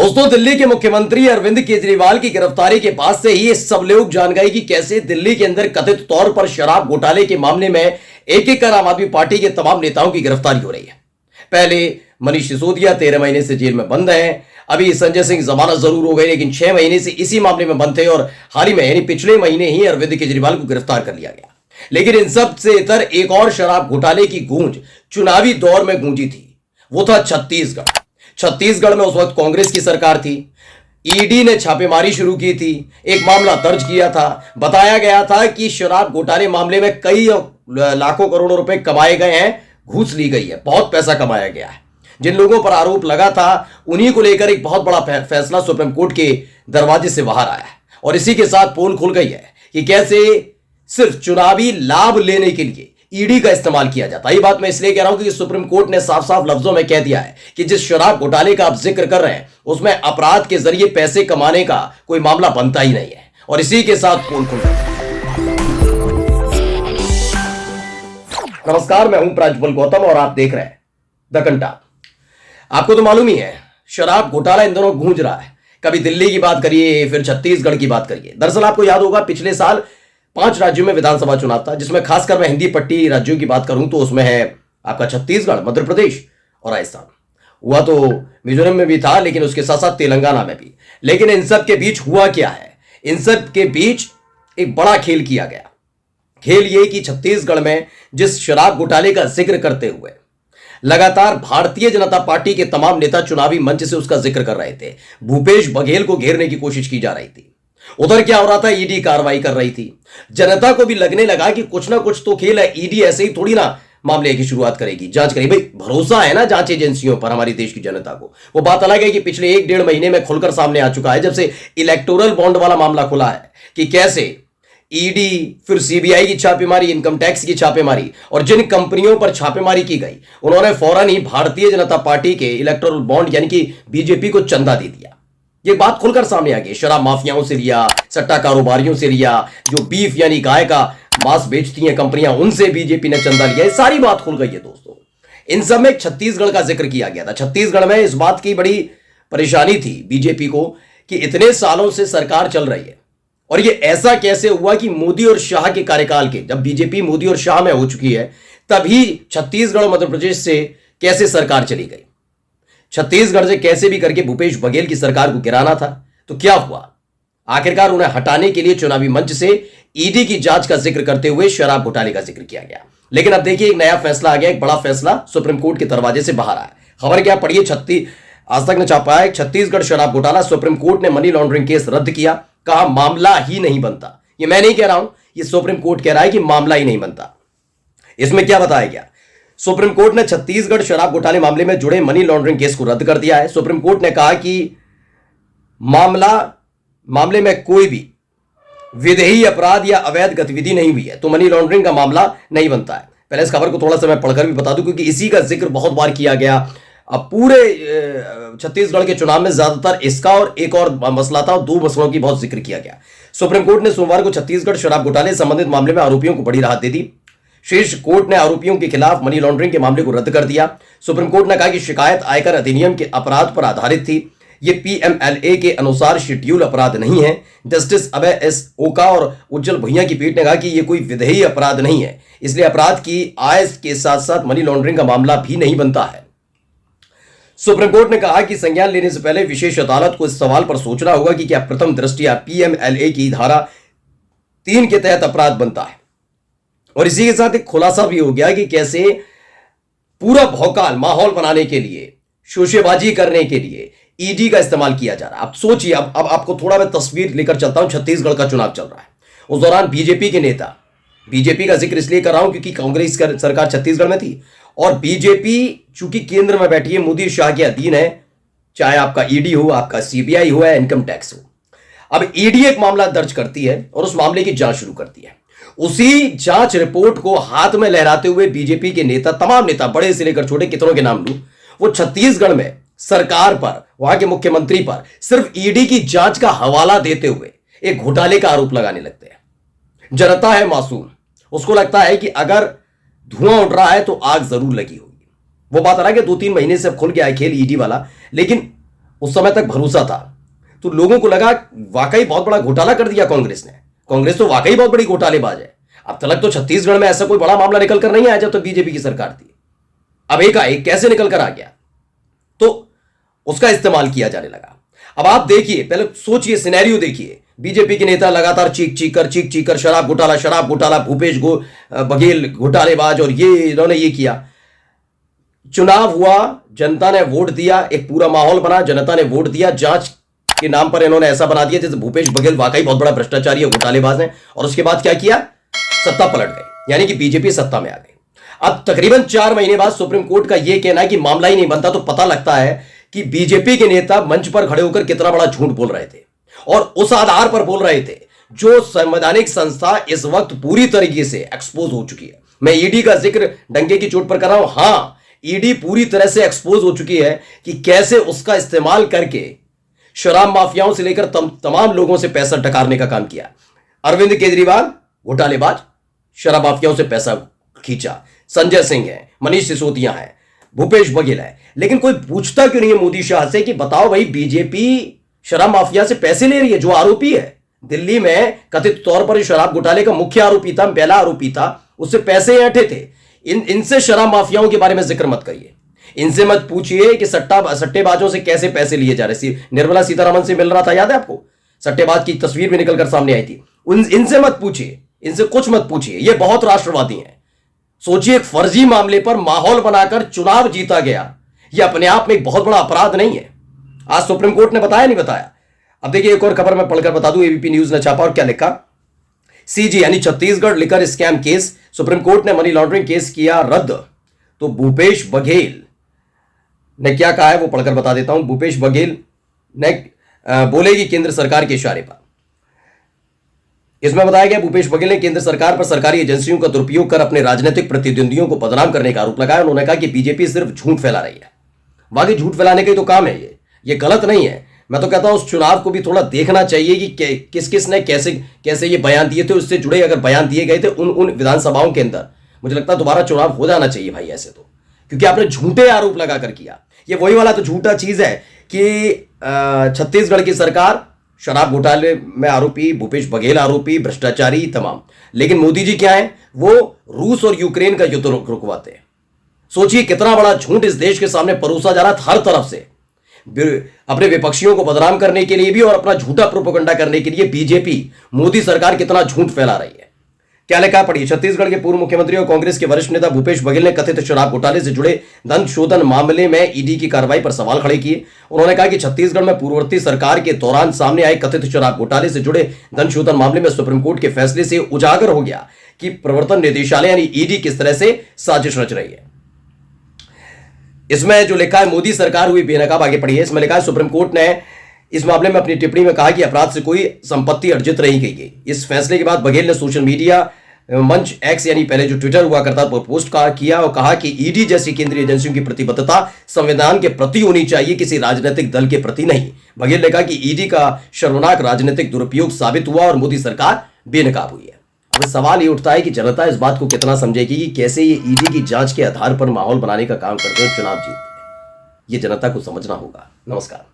दोस्तों, दिल्ली के मुख्यमंत्री अरविंद केजरीवाल की गिरफ्तारी के बाद से ही ये सब लोग जान गए कि कैसे दिल्ली के अंदर कथित तौर पर शराब घोटाले के मामले में एक एक कर आम आदमी पार्टी के तमाम नेताओं की गिरफ्तारी हो रही है। पहले मनीष सिसोदिया 13 महीने से जेल में बंद हैं। अभी संजय सिंह जमानत जरूर हो गई, लेकिन 6 महीने से इसी मामले में बंद थे और हाल ही में यानी पिछले महीने ही अरविंद केजरीवाल को गिरफ्तार कर लिया गया। लेकिन इन सब से इतर एक और शराब घोटाले की गूंज चुनावी दौर में गूंजी थी। वो था छत्तीसगढ़। छत्तीसगढ़ में उस वक्त कांग्रेस की सरकार थी। ईडी ने छापेमारी शुरू की थी, एक मामला दर्ज किया था। बताया गया था कि शराब घोटाले मामले में कई लाखों करोड़ों रुपए कमाए गए हैं, घूस ली गई है, बहुत पैसा कमाया गया है। जिन लोगों पर आरोप लगा था उन्हीं को लेकर एक बहुत बड़ा फैसला सुप्रीम कोर्ट के दरवाजे से बाहर आया है और इसी के साथ पोल खुल गई है कि कैसे सिर्फ चुनावी लाभ लेने के लिए ईडी का इस्तेमाल किया जाता है। ये बात मैं इसलिए कह रहा हूं कि सुप्रीम कोर्ट ने साफ साफ लफ्जों में कह दिया है कि जिस शराब घोटाले का आप जिक्र कर रहे हैं उसमें अपराध के जरिए पैसे कमाने का कोई मामला बनता ही नहीं है और इसी के साथ पोल खुल गया। नमस्कार, मैं हूं प्रज्वल गौतम और आप देख रहे हैं द कंटा। आपको तो मालूम ही है, शराब घोटाला इन दोनों गूंज रहा है। कभी दिल्ली की बात करिए, फिर छत्तीसगढ़ की बात करिए। दरअसल आपको याद होगा, पिछले साल 5 राज्यों में विधानसभा चुनाव था, जिसमें खासकर मैं हिंदी पट्टी राज्यों की बात करूं तो उसमें है आपका छत्तीसगढ़, मध्य प्रदेश और राजस्थान। हुआ तो मिजोरम में भी था, लेकिन उसके साथ साथ तेलंगाना में भी। लेकिन इन सब के बीच हुआ क्या है? इन सब के बीच एक बड़ा खेल किया गया। खेल ये कि छत्तीसगढ़ में जिस शराब घोटाले का जिक्र करते हुए लगातार भारतीय जनता पार्टी के तमाम नेता चुनावी मंच से उसका जिक्र कर रहे थे, भूपेश बघेल को घेरने की कोशिश की जा रही थी। उधर क्या हो रहा था? ईडी कार्रवाई कर रही थी। जनता को भी लगने लगा कि कुछ ना कुछ तो खेल है, ईडी ऐसे ही थोड़ी ना मामले की शुरुआत करेगी, जांच करेगी। भाई, भरोसा है ना जांच एजेंसियों पर हमारी देश की जनता को। वो बात अलग है कि पिछले 1-1.5 महीने में खुलकर सामने आ चुका है, जब से इलेक्टोरल बॉन्ड वाला मामला खुला है, कि कैसे ईडी, फिर सीबीआई की छापेमारी, इनकम टैक्स की छापेमारी और जिन कंपनियों पर छापेमारी की गई उन्होंने फौरन ही भारतीय जनता पार्टी के इलेक्टोरल बॉन्ड यानी कि बीजेपी को चंदा दे दिया। ये बात खुलकर सामने आ गई। शराब माफियाओं से लिया, सट्टा कारोबारियों से लिया, जो बीफ यानी गाय का मांस बेचती हैं कंपनियां, उनसे बीजेपी ने चंदा लिया। ये सारी बात खुल गई है दोस्तों। इन सब में छत्तीसगढ़ का जिक्र किया गया था। छत्तीसगढ़ में इस बात की बड़ी परेशानी थी बीजेपी को कि इतने सालों से सरकार चल रही है और ये ऐसा कैसे हुआ कि मोदी और शाह के कार्यकाल के, जब बीजेपी मोदी और शाह में हो चुकी है, तभी छत्तीसगढ़ और मध्य प्रदेश से कैसे सरकार चली गई। छत्तीसगढ़ से कैसे भी करके भूपेश बघेल की सरकार को गिराना था। तो क्या हुआ? आखिरकार उन्हें हटाने के लिए चुनावी मंच से ईडी की जांच का जिक्र करते हुए शराब घोटाले का जिक्र किया गया। लेकिन अब देखिए, एक नया फैसला आ गया, एक बड़ा फैसला सुप्रीम कोर्ट के दरवाजे से बाहर आया। खबर क्या पढ़िए, आज तक ने छापा है, छत्तीसगढ़ शराब घोटाला, सुप्रीम कोर्ट ने मनी लॉन्ड्रिंग केस रद्द किया, कहा मामला ही नहीं बनता। ये मैं नहीं कह रहा हूं, ये सुप्रीम कोर्ट कह रहा है कि मामला ही नहीं बनता। इसमें क्या बताया गया? सुप्रीम कोर्ट ने छत्तीसगढ़ शराब घोटाले मामले में जुड़े मनी लॉन्ड्रिंग केस को रद्द कर दिया है। सुप्रीम कोर्ट ने कहा कि मामले में कोई भी विदेही अपराध या अवैध गतिविधि नहीं हुई है, तो मनी लॉन्ड्रिंग का मामला नहीं बनता है। पहले इस खबर को थोड़ा सा मैं पढ़कर भी बता दूं, क्योंकि इसी का जिक्र बहुत बार किया गया। अब पूरे छत्तीसगढ़ के चुनाव में ज्यादातर इसका और एक और मसला था, और 2 मसलों की बहुत जिक्र किया गया। सुप्रीम कोर्ट ने सोमवार को छत्तीसगढ़ शराब घोटाले संबंधित मामले में आरोपियों को बड़ी राहत दे दी। शीर्ष कोर्ट ने आरोपियों के खिलाफ मनी लॉन्ड्रिंग के मामले को रद्द कर दिया। सुप्रीम कोर्ट ने कहा कि शिकायत आयकर अधिनियम के अपराध पर आधारित थी। ये पीएमएलए के अनुसार शेड्यूल अपराध नहीं है। जस्टिस अभय एस ओका और उज्जवल भुइयां की पीठ ने कहा कि यह कोई विदेही अपराध नहीं है, इसलिए अपराध की आय के साथ साथ मनी लॉन्ड्रिंग का मामला भी नहीं बनता है। सुप्रीम कोर्ट ने कहा कि संज्ञान लेने से पहले विशेष अदालत को इस सवाल पर सोचना होगा कि क्या प्रथम दृष्टया पीएमएलए की धारा 3 के तहत अपराध बनता है। और इसी के साथ एक खुलासा भी हो गया कि कैसे पूरा भौकाल माहौल बनाने के लिए, शोशेबाजी करने के लिए ईडी का इस्तेमाल किया जा रहा है। अब सोचिए, अब आपको थोड़ा मैं तस्वीर लेकर चलता हूं। छत्तीसगढ़ का चुनाव चल रहा है, उस दौरान बीजेपी के नेता, बीजेपी का जिक्र इसलिए कर रहा हूं क्योंकि कांग्रेस सरकार छत्तीसगढ़ में थी और बीजेपी चूंकि केंद्र में बैठी है, मोदी शाह के अधीन है, चाहे आपका ईडी हो, आपका सीबीआई हो या इनकम टैक्स हो। अब ईडी एक मामला दर्ज करती है और उस मामले की जांच शुरू करती है। उसी जांच रिपोर्ट को हाथ में लहराते हुए बीजेपी के नेता, तमाम नेता, बड़े से लेकर छोटे, कितनों के नाम लूं, वो छत्तीसगढ़ में सरकार पर, वहां के मुख्यमंत्री पर सिर्फ ईडी की जांच का हवाला देते हुए एक घोटाले का आरोप लगाने लगते हैं। जनता है मासूम, उसको लगता है कि अगर धुआं उठ रहा है तो आग जरूर लगी होगी। वो बात आ रहा है कि 2-3 महीने से अब खुल गया है खेल ईडी वाला, लेकिन उस समय तक भरोसा था। तो लोगों को लगा वाकई बहुत बड़ा घोटाला कर दिया कांग्रेस ने, कांग्रेस तो वाकई बहुत बड़ी घोटालेबाज है। अब तक तो छत्तीसगढ़ में ऐसा कोई बड़ा मामला निकल कर नहीं आया जब तो बीजेपी की सरकार थी। अब एकाएक कैसे निकल कर आ गया, तो उसका इस्तेमाल किया जाने लगा। अब आप देखिए, पहले सोचिए, सिनेरियो देखिए, बीजेपी के नेता लगातार चीख कर शराब घोटाला, भूपेश बघेल घोटालेबाज, और ये इन्होंने ये किया। चुनाव हुआ, जनता ने वोट दिया, एक पूरा माहौल बना, जनता ने वोट दिया, जांच के नाम पर इन्होंने ऐसा बना दिया जैसे भूपेश बघेल वाकई बहुत बड़ा भ्रष्टाचारी है, घोटालेबाज है। और उसके बाद क्या किया, सत्ता पलट गई, यानी कि बीजेपी सत्ता में आ गई। अब तकरीबन 4 महीने बाद सुप्रीम कोर्ट का यह कहना है कि मामला ही नहीं बनता, तो पता लगता है कि बीजेपी के नेता मंच पर खड़े होकर कितना बड़ा झूठ बोल रहे थे, और उस आधार पर बोल रहे थे जो संवैधानिक संस्था इस वक्त पूरी तरीके से एक्सपोज हो चुकी है। मैं ईडी का जिक्र डंके की चोट पर कर रहा हूं। हां, ईडी पूरी तरह से एक्सपोज हो चुकी है कि कैसे उसका इस्तेमाल करके शराब माफियाओं से लेकर तमाम लोगों से पैसा डकारने का काम किया। अरविंद केजरीवाल घोटालेबाज, शराब माफियाओं से पैसा खींचा, संजय सिंह है, मनीष सिसोदिया है, भूपेश बघेल है। लेकिन कोई पूछता क्यों नहीं है मोदी शाह से कि बताओ भाई, बीजेपी शराब माफिया से पैसे ले रही है, जो आरोपी है दिल्ली में कथित तौर पर शराब घोटाले का मुख्य आरोपी था, पहला आरोपी था, उससे पैसे ऐंठे थे। इनसे शराब माफियाओं के बारे में जिक्र मत करिए, इनसे मत पूछिए कि सट्टेबाजों से कैसे पैसे लिए जा रहे। निर्मला सीतारमण से मिल रहा था, याद है आपको, सट्टेबाज की तस्वीर भी निकलकर सामने आई थी। इनसे मत पूछिए, इनसे कुछ मत पूछिए, ये बहुत राष्ट्रवादी हैं। सोचिए, एक फर्जी मामले पर माहौल बनाकर चुनाव जीता गया, यह अपने आप में एक बहुत बड़ा अपराध नहीं है। आज सुप्रीम कोर्ट ने बताया नहीं बताया। अब देखिए, एक और खबर मैं पढ़कर बता दूं, एबीपी न्यूज ने छापा और क्या लिखा। सीजी यानी Chhattisgarh liquor scam case, supreme court ने मनी लॉन्ड्रिंग केस किया रद्द। तो भूपेश बघेल ने क्या कहा है वो पढ़कर बता देता हूं। भूपेश बघेल ने बोलेगी केंद्र सरकार के इशारे पर। इसमें बताया गया भूपेश बघेल ने केंद्र सरकार पर सरकारी एजेंसियों का दुरुपयोग कर अपने राजनीतिक प्रतिद्वंदियों को बदनाम करने का आरोप लगाया। उन्होंने कहा कि बीजेपी सिर्फ झूठ फैला रही है। बाकी झूठ फैलाने का ही तो काम है, ये गलत नहीं है। मैं तो कहता हूं उस चुनाव को भी थोड़ा देखना चाहिए कि किस किस ने कैसे कैसे ये बयान दिए थे, उससे जुड़े अगर बयान दिए गए थे उन विधानसभाओं के अंदर, मुझे लगता है दोबारा चुनाव हो जाना चाहिए भाई ऐसे तो, क्योंकि आपने झूठे आरोप लगाकर किया। ये वही वाला तो झूठा चीज है कि छत्तीसगढ़ की सरकार शराब घोटाले में आरोपी, भूपेश बघेल आरोपी, भ्रष्टाचारी तमाम, लेकिन मोदी जी क्या है, वो रूस और यूक्रेन का युद्ध रुकवाते हैं। सोचिए कितना बड़ा झूठ इस देश के सामने परोसा जा रहा था हर तरफ से, अपने विपक्षियों को बदनाम करने के लिए भी और अपना झूठा प्रोपेगेंडा करने के लिए बीजेपी, मोदी सरकार कितना झूठ फैला रही है। क्या लिखा पढ़िए। छत्तीसगढ़ के पूर्व मुख्यमंत्री और कांग्रेस के वरिष्ठ नेता भूपेश बघेल ने कथित शराब घोटाले से जुड़े धन शोधन मामले में ईडी की कार्रवाई पर सवाल खड़े किए। उन्होंने कहा कि छत्तीसगढ़ में पूर्ववर्ती सरकार के दौरान सामने आए कथित शराब घोटाले से जुड़े धन शोधन मामले में सुप्रीम कोर्ट के फैसले से उजागर हो गया कि प्रवर्तन निदेशालय यानी ईडी किस तरह से साजिश रच रही है। इसमें जो लिखा है, मोदी सरकार हुई बेनकाब, आगे पढ़िए। इसमें लिखा है, सुप्रीम कोर्ट ने इस मामले में अपनी टिप्पणी में कहा कि अपराध से कोई संपत्ति अर्जित नहीं की गई। इस फैसले के बाद बघेल ने सोशल मीडिया मंच एक्स यानी पहले जो ट्विटर हुआ करता था पोस्ट किया और कहा कि ईडी जैसी केंद्रीय एजेंसियों की प्रतिबद्धता संविधान के प्रति होनी चाहिए, किसी राजनीतिक दल के प्रति नहीं। बघेल ने कहा कि ईडी का शर्मनाक राजनीतिक दुरुपयोग साबित हुआ और मोदी सरकार बेनकाब हुई है। अब सवाल ये उठता है कि जनता इस बात को कितना समझेगी कि कैसे ये ईडी की जांच के आधार पर माहौल बनाने का काम करते हैं, चुनाव जीतते हैं। ये जनता को समझना होगा। नमस्कार।